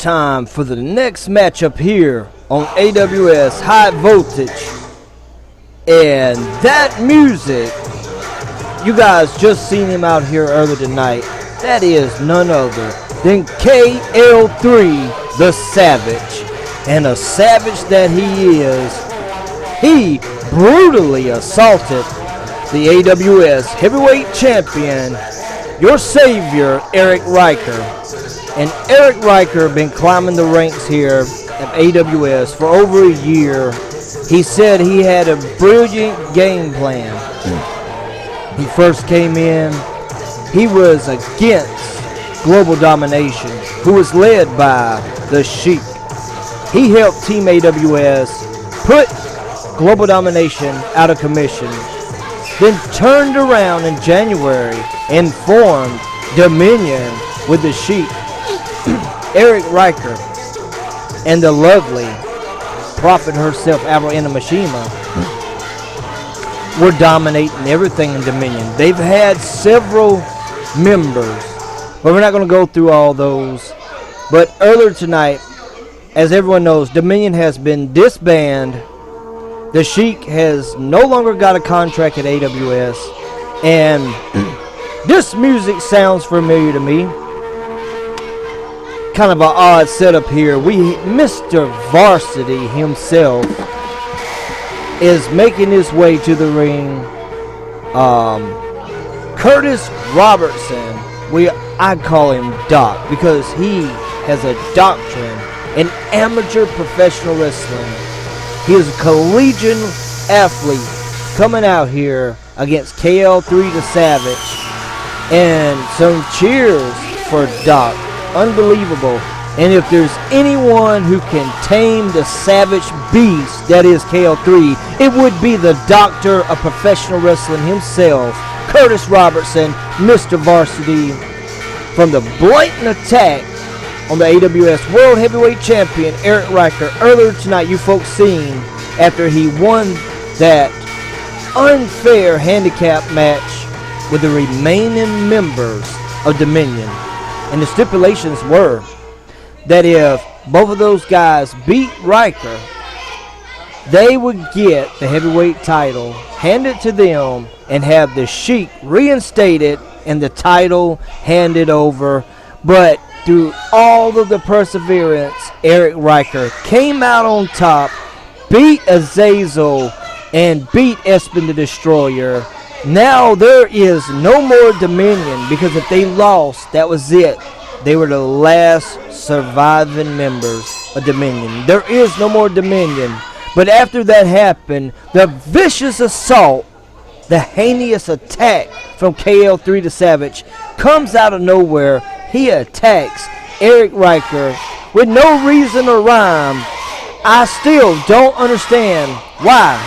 time for the next matchup here on AWS High Voltage. And that music, you guys just seen him out here earlier tonight. That is none other than KL3, the Savage. And a savage that he is, he brutally assaulted the AWS heavyweight champion, your savior, Eric Riker. And Eric Riker been climbing the ranks here at AWS for over a year. He said he had a brilliant game plan. He first came in, he was against Global Domination, who was led by the Sheik. He helped Team AWS put Global Domination out of commission, then turned around in January and formed Dominion with the Sheik, Eric Riker, and the lovely prophet herself, Avril Mashima, were dominating everything in Dominion. They've had several members, but we're not going to go through all those. But earlier tonight, as everyone knows, Dominion has been disbanded. The Sheik has no longer got a contract at AWS, and this music sounds familiar to me. Kind of an odd setup here. Mr. Varsity himself is making his way to the ring. Curtis Robertson, I call him Doc because he has a doctrine in amateur professional wrestling. He is a collegiate athlete coming out here against KL3 the Savage. And some cheers for Doc. Unbelievable. And if there's anyone who can tame the savage beast that is KL3, it would be the doctor of professional wrestling himself, Curtis Robertson, Mr. Varsity. From the blatant attack on the AWS World Heavyweight Champion Eric Riker earlier tonight, you folks seen after he won that unfair handicap match with the remaining members of Dominion. And the stipulations were that if both of those guys beat Riker, they would get the heavyweight title handed to them and have the Sheik reinstated and the title handed over. But through all of the perseverance, Eric Riker came out on top, beat Azazel, and beat Espen the Destroyer. Now there is no more Dominion, because if they lost, that was it. They were the last surviving members of Dominion. There is no more Dominion. But after that happened, the vicious assault, the heinous attack from KL3 the Savage comes out of nowhere. He attacks Eric Riker with no reason or rhyme. I still don't understand why.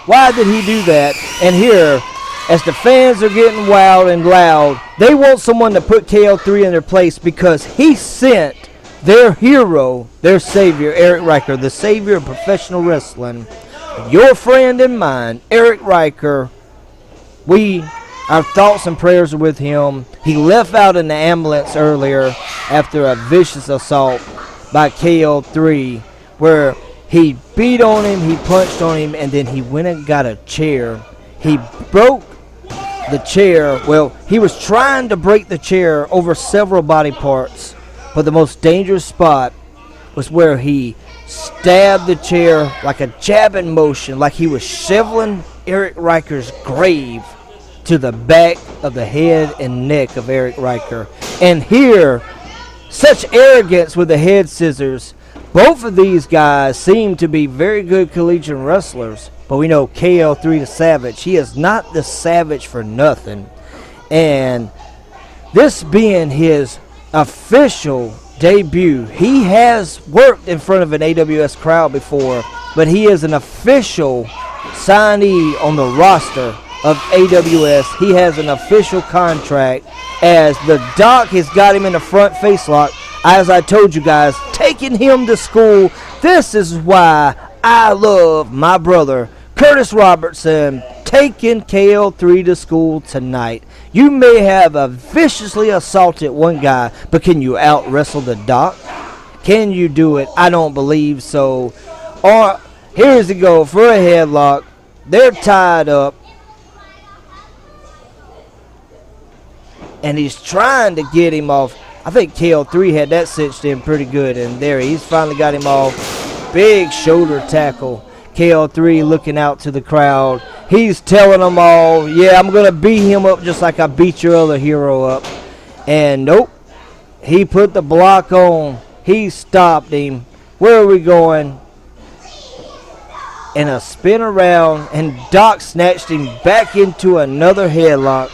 Why did he do that? And here, as the fans are getting wild and loud, they want someone to put KL3 in their place because he sent their hero, their savior, Eric Riker, the savior of professional wrestling, your friend and mine, Eric Riker. Our thoughts and prayers are with him. He left out in the ambulance earlier after a vicious assault by KL3 where he beat on him, he punched on him, and then he went and got a chair. He broke the chair. Well, he was trying to break the chair over several body parts, but the most dangerous spot was where he stabbed the chair like a jabbing motion, like he was shoveling Eric Riker's grave to the back of the head and neck of Eric Riker. And here, such arrogance with the head scissors. Both of these guys seem to be very good collegiate wrestlers, but we know KL3 the Savage, he is not the Savage for nothing. And this being his official debut, he has worked in front of an AWS crowd before, but he is an official signee on the roster of AWS. He has an official contract as the Doc has got him in the front face lock. As I told you guys, taking him to school. This is why I love my brother Curtis Robertson taking KL3 to school tonight. You may have viciously assaulted one guy, but can you out wrestle the Doc? Can you do it? I don't believe so. Or here's the go for a headlock. They're tied up. And he's trying to get him off. I think KL3 had that cinched in pretty good. And there, he's finally got him off. Big shoulder tackle. KL3 looking out to the crowd. He's telling them all, yeah, I'm going to beat him up just like I beat your other hero up. And nope. He put the block on. He stopped him. Where are we going? And a spin around. And Doc snatched him back into another headlock.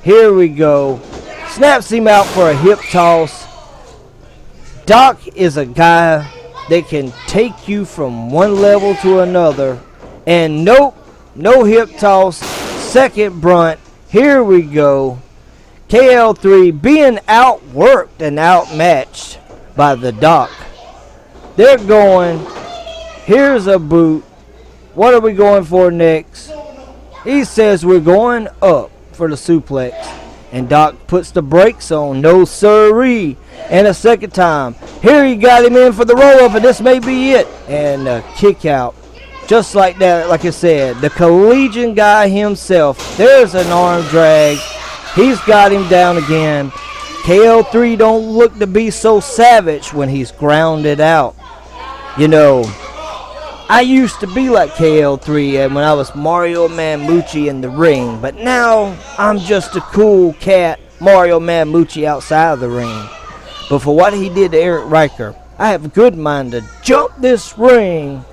Here we go. Snaps him out for a hip toss. Doc is a guy that can take you from one level to another. And nope, no hip toss. Second brunt. Here we go. KL3 being outworked and outmatched by the Doc. They're going. Here's a boot. What are we going for next? He says we're going up for the suplex. And Doc puts the brakes on. No sirree. And a second time. Here he got him in for the roll-up, and this may be it. And a kick out. Just like that, like I said, the collegiate guy himself. There's an arm drag. He's got him down again. KL3 don't look to be so savage when he's grounded out. You know, I used to be like KL3 and when I was Mario Mammucci in the ring. But now, I'm just a cool cat, Mario Mammucci outside of the ring. But for what he did to Eric Riker, I have a good mind to jump this ring.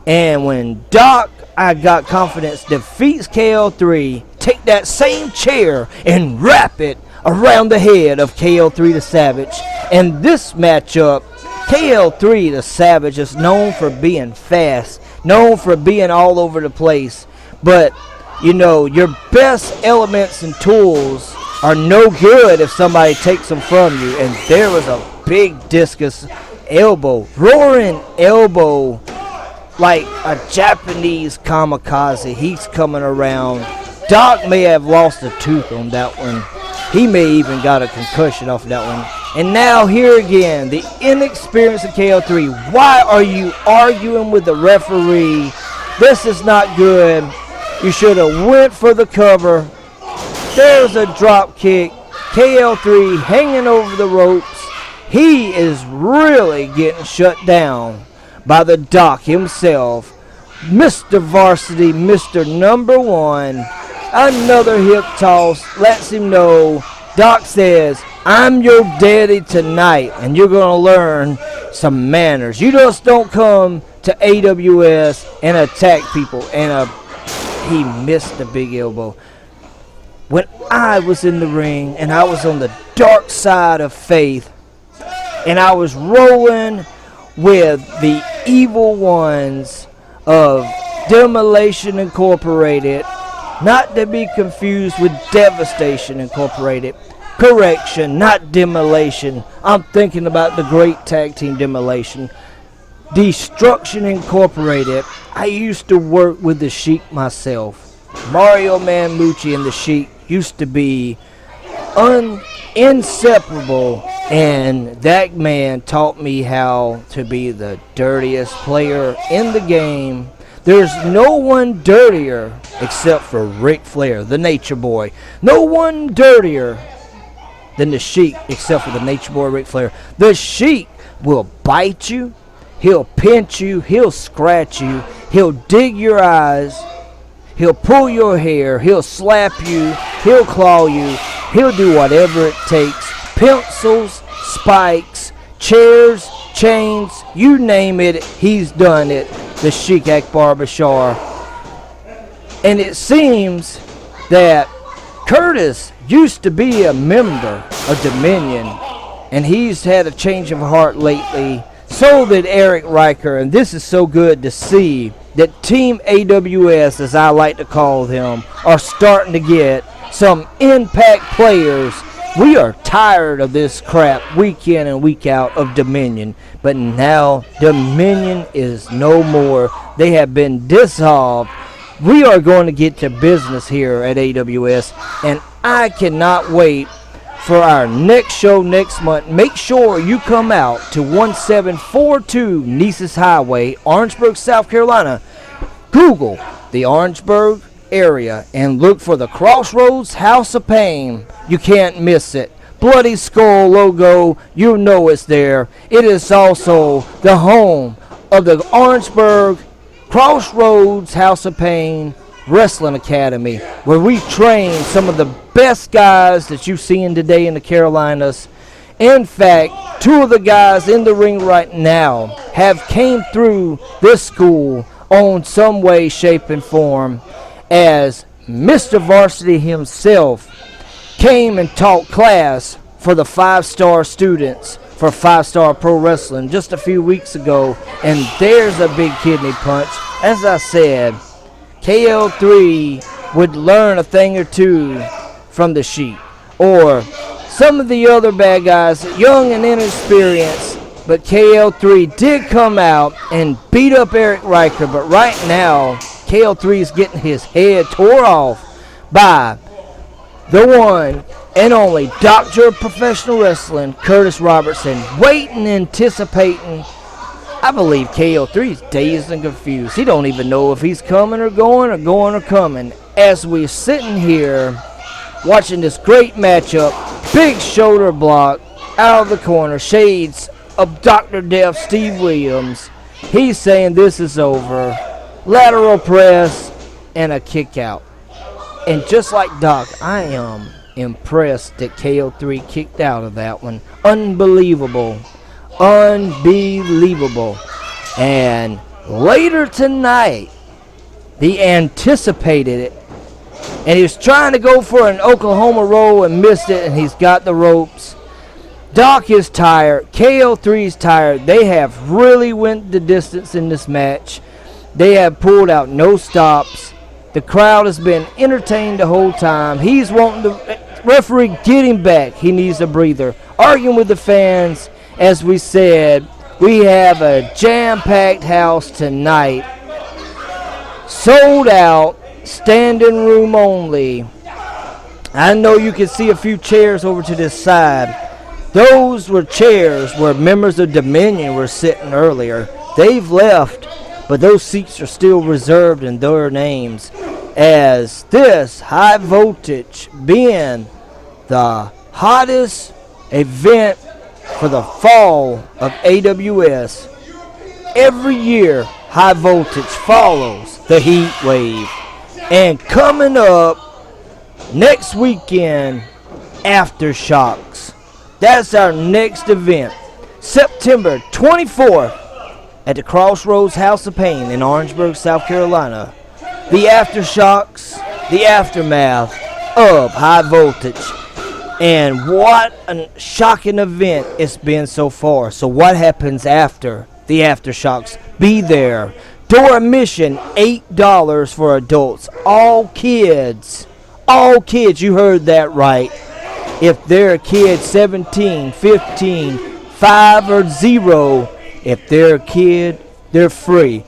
And when Doc, I got confidence, defeats KL3, take that same chair and wrap it around the head of KL3 the Savage. And this matchup, KL3 the Savage is known for being fast, known for being all over the place. But, you know, your best elements and tools are no good if somebody takes them from you. And there was a big discus elbow, roaring elbow, like a Japanese kamikaze. He's coming around. Doc may have lost a tooth on that one. He may even got a concussion off of that one. And now here again, the inexperience of KL3. Why are you arguing with the referee? This is not good. You should have went for the cover. There's a drop kick. KL3 hanging over the ropes. He is really getting shut down by the Doc himself. Mr. Varsity, Mr. Number One. Another hip toss lets him know. Doc says, I'm your daddy tonight, and you're going to learn some manners. You just don't come to AWS and attack people. And he missed the big elbow. When I was in the ring, and I was on the dark side of faith, and I was rolling with the evil ones of Demolition Incorporated, not to be confused with Devastation Incorporated. Correction, not Demolition. I'm thinking about the great tag team Demolition. Destruction Incorporated. I used to work with the Sheik myself. Mario Mammucci and the Sheik used to be inseparable, and that man taught me how to be the dirtiest player in the game. There's no one dirtier except for Ric Flair, the Nature Boy. No one dirtier than the Sheik except for the Nature Boy Ric Flair. The Sheik will bite you, he'll pinch you, he'll scratch you, he'll dig your eyes, he'll pull your hair, he'll slap you, he'll claw you, he'll do whatever it takes. Pencils, spikes, chairs, chains, you name it, he's done it. The Sheik Akbar Bashar. And it seems that Curtis used to be a member of Dominion, and he's had a change of heart lately. So did Eric Riker, and this is so good to see that Team AWS, as I like to call them, are starting to get some impact players. We are tired of this crap week in and week out of Dominion. But now Dominion is no more. They have been dissolved. We are going to get to business here at AWS. And I cannot wait for our next show next month. Make sure you come out to 1742 Nices Highway, Orangeburg, South Carolina. Google the Orangeburg area and look for the Crossroads House of Pain. You can't miss it. Bloody Skull logo, you know it's there. It is also the home of the Orangeburg Crossroads House of Pain Wrestling Academy, where we train some of the best guys that you've seen today in the Carolinas. In fact, two of the guys in the ring right now have came through this school on some way, shape, and form, as Mr. Varsity himself came and taught class for the 5-star students for 5-Star Pro Wrestling just a few weeks ago, and there's a big kidney punch. As I said, KL3 would learn a thing or two from the sheet, or some of the other bad guys, young and inexperienced, but KL3 did come out and beat up Eric Riker. But right now, KL3 is getting his head tore off by the one and only Doctor of Professional Wrestling, Curtis Robertson, waiting, anticipating. I believe KL3 is dazed and confused. He don't even know if he's coming or going or going or coming. As we're sitting here watching this great matchup, big shoulder block out of the corner, shades of Dr. Death Steve Williams. He's saying this is over. Lateral press and a kick out. And just like Doc, I am impressed that KL3 kicked out of that one. Unbelievable. Unbelievable. And later tonight, he anticipated it, and he was trying to go for an Oklahoma roll and missed it, and he's got the ropes. Doc is tired. KL3 is tired. They have really went the distance in this match. They have pulled out no stops. The crowd has been entertained the whole time. He's wanting the referee get him back. He needs a breather. Arguing with the fans. As we said, we have a jam-packed house tonight. Sold out. Standing room only. I know you can see a few chairs over to this side. Those were chairs where members of Dominion were sitting earlier. They've left, but those seats are still reserved in their names. As this high voltage being the hottest event for the fall of AWS, every year high voltage follows the heat wave. And coming up next weekend, Aftershocks. That's our next event. September 24th at the Crossroads House of Pain in Orangeburg, South Carolina. The Aftershocks, the aftermath of high voltage. And what a shocking event it's been so far. So what happens after the Aftershocks? Be there. Door admission, $8 for adults. All kids. All kids, you heard that right. If they're a kid 17, 15, 5 or 0, if they're a kid, they're free.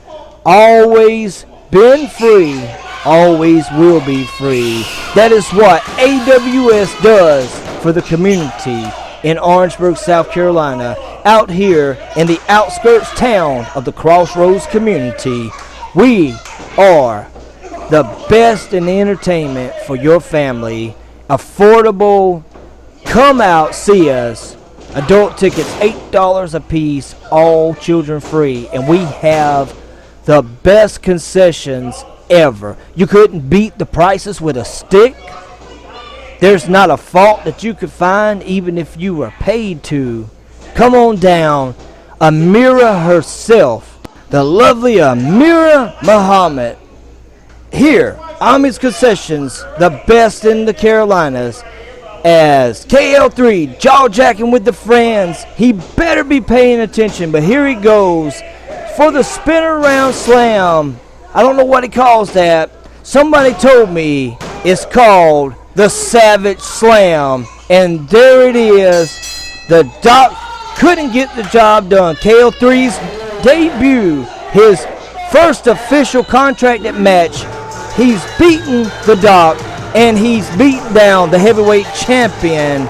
Always been free. Always will be free. That is what AWS does for the community in Orangeburg, South Carolina, out here in the outskirts town of the Crossroads community. We are the best in entertainment for your family. Affordable. Come out, see us. Adult tickets, $8 a piece, all children free. And we have the best concessions ever. You couldn't beat the prices with a stick. There's not a fault that you could find, even if you were paid to. Come on down. Amira herself, the lovely Amira Muhammad. Here, Ami's Concessions, the best in the Carolinas. As KL3 jaw-jacking with the friends, he better be paying attention. But here he goes for the spin around slam. I don't know what he calls that. Somebody told me it's called the Savage Slam. And there it is. The Doc couldn't get the job done. KL3's debut, his first official contracted match. He's beaten the Doc, and he's beaten down the heavyweight champion,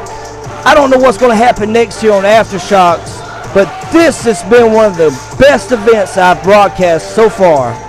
I don't know what's going to happen next year on Aftershocks, but this has been one of the best events I've broadcast so far.